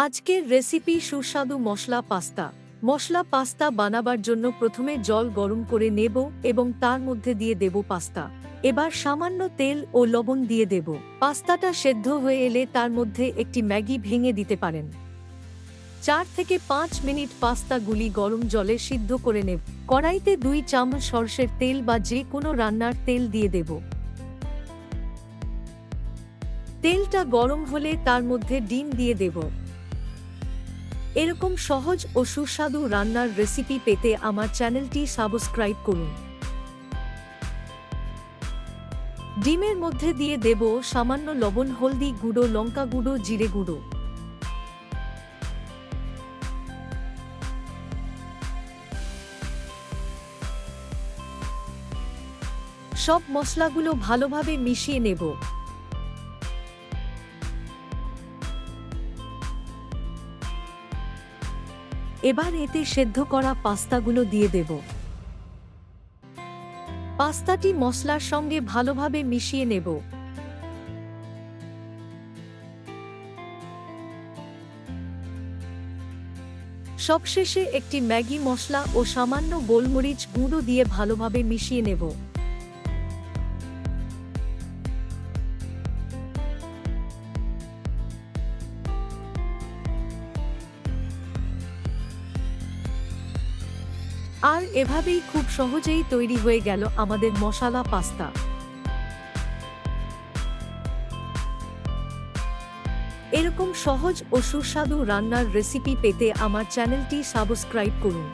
আজকের রেসিপি সুস্বাদু মশলা পাস্তা। মশলা পাস্তা বানাবার জন্য প্রথমে জল গরম করে নেব এবং তার মধ্যে দিয়ে দেব পাস্তা। এবার সামান্য তেল ও লবণ দিয়ে দেব। পাস্তাটা সেদ্ধ হয়ে এলে তার মধ্যে একটি ম্যাগি ভেঙে দিতে পারেন। 4 থেকে 5 মিনিট পাস্তাগুলি গরম জলে সিদ্ধ করে নেব। কড়াইতে 2 চামচ সরষের তেল বা যে কোনো রান্নার তেল দিয়ে দেব। তেলটা গরম হলে তার মধ্যে ডিম দিয়ে দেব। এরকম সহজ ও সুস্বাদু রান্নার রেসিপি পেতে আমার চ্যানেলটি সাবস্ক্রাইব করুন। ডিমের মধ্যে দিয়ে দেব সামান্য লবণ, হলদি গুঁড়ো, লঙ্কা গুঁড়ো, জিরে গুঁড়ো। সব মশলাগুলো ভালোভাবে মিশিয়ে নেব। এবার এতে সেদ্ধ করা পাস্তাগুলো দিয়ে দেব। পাস্তাটি মশলার সঙ্গে ভালোভাবে মিশিয়ে নেব। সবশেষে একটি ম্যাগি মশলা ও সামান্য গোলমরিচ গুঁড়ো দিয়ে ভালোভাবে মিশিয়ে নেব। আর এভাবেই খুব সহজেই তৈরি হয়ে গেল আমাদের মশলা পাস্তা। এরকম সহজ ও সুস্বাদু রান্নার রেসিপি পেতে আমার চ্যানেলটি সাবস্ক্রাইব করুন।